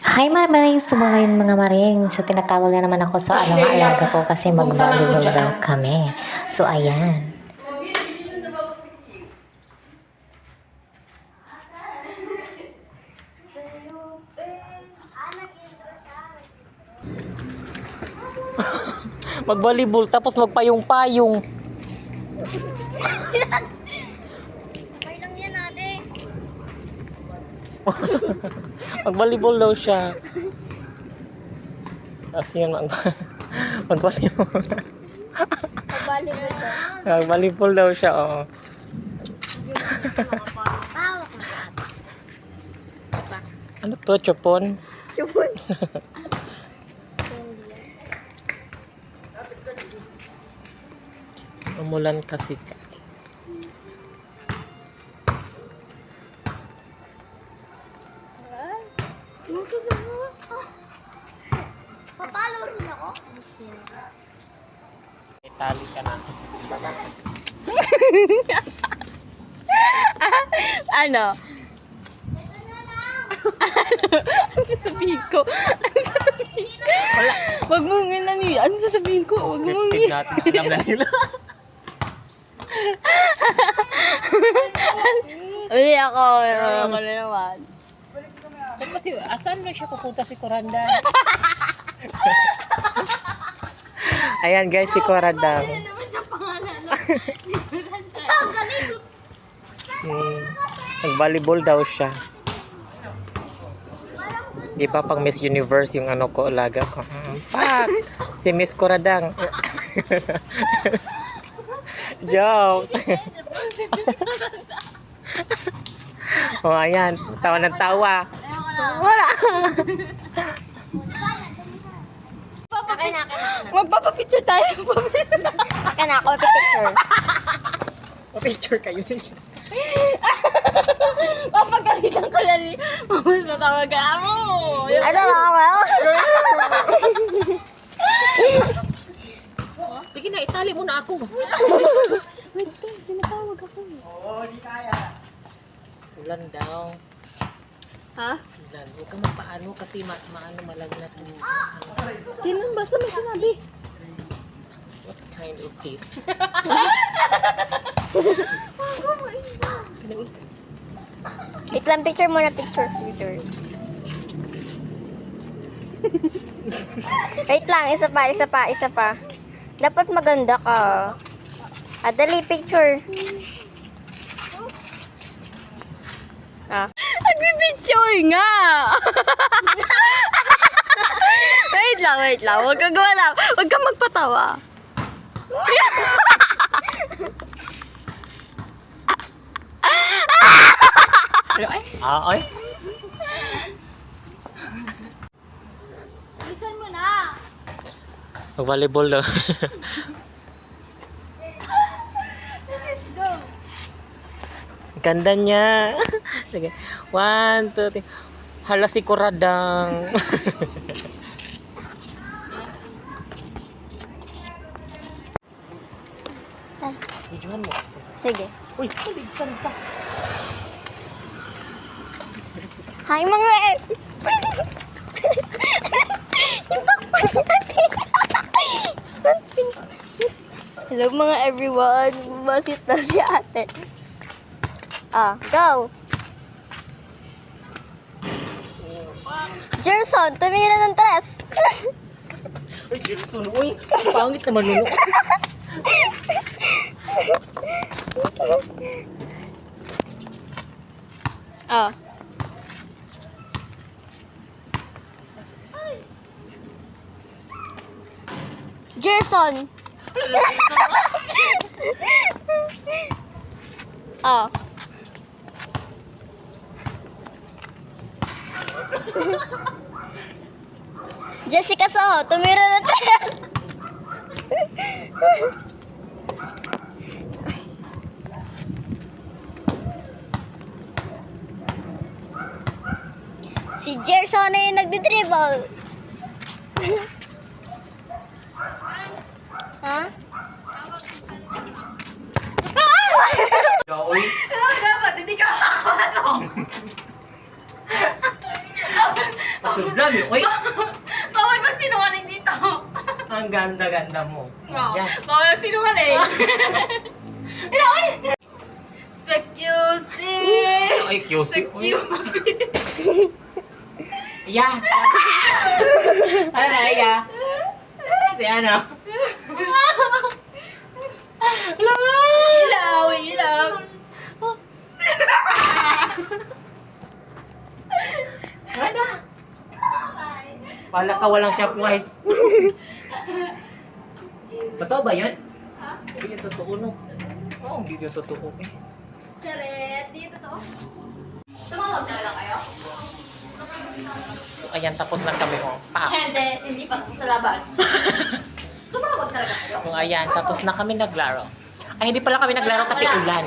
Hi maraming sumagayon mga maring. So tinatawag na naman ako sa alaga ko kasi mag-volleyball daw kami. So ayan. Mag-volleyball tapos magpayong-payong. Okay lang yan, ate. Mag-volleyball daw siya. Kasi yan mag-volleyball. Pag-volleyball daw. Mag-volleyball daw siya, oo. Hawak na ate. Ano to, chupon? Chupon. Umulan kasi guys. Papalo rin ako? Itali ka na. Ano? Ano sasabihin ko? Ano sasabihin ko? Wag mo nga niya. Ano sasabihin ko? Wag mo Scripted nga. natin. Alam na nila. Uli ako. Ako na naman. Kasi asan na siya pupunta si Coranda? Ayan guys, si Coranda. Nag-volleyball daw siya. Di ba pang Miss Universe yung ano ko, alaga ko. Pak! Si Miss Coradang. Joke! O ayan, tawa ng tawa. Wala. Akin na. Magpapapicture tayo. Akin na ako, picture. Pa-picture kayo. Papagalitan ka lang ni Mama sa tawaga mo. Ano ako? Sige na, itali mo na ako. Wait ka, tinatawag ako eh. Ulan daw. Ha? Ulan. Huwag kang mapaano kasi maano malagnat yung ano. Sino basta may sinabi? What kind of this? Wait lang, picture muna, picture. Wait lang, isa pa. Dapat maganda ka. Dali, picture. Nagpipicture nga! Wait lang. Huwag kang wala. Huwag kang magpatawa. Ay. Bilisan mo na. Mag-volleyball daw. Let's go. Ganda niya. Sige. 1, 2, 3. Hala si Coradang. Videohan mo. Sige. Uy, kaligtan ka. Hi mga Yung pakpan natin. Hello mga everyone. Bumasit na si ate. Go. Jerson, tumingin na ng tres. Uy, Jerson. Uy, pangit naman nun. Jerson. Jessica Soho, tumira ng tres. Si Jerson na yung nagdi-dribble. Ha? Uy. Dapat, hindi ka makakasok. Pasudlan yun. Uy, Bawal mag sinungaling dito. ang ganda-ganda mo. Yan. Bawal mag sinungaling. Sa QC! Ay, QC. Uy. Yeah. Ano na, yeah? Si ano? Ilaw, ilaw. Ano? Wala ka walang shop, guys. Totoo ba yun? Hindi yun totoo, no? Oo, hindi yun totoo. Eh. Charet, dito to. Tumawag talaga kayo? So, ayan, tapos na kami. Oh. Hindi pa sa laban. Tumawag talaga kayo? So, ayan, tapos na kami naglaro. Ay, hindi pala kami naglaro kasi ulan.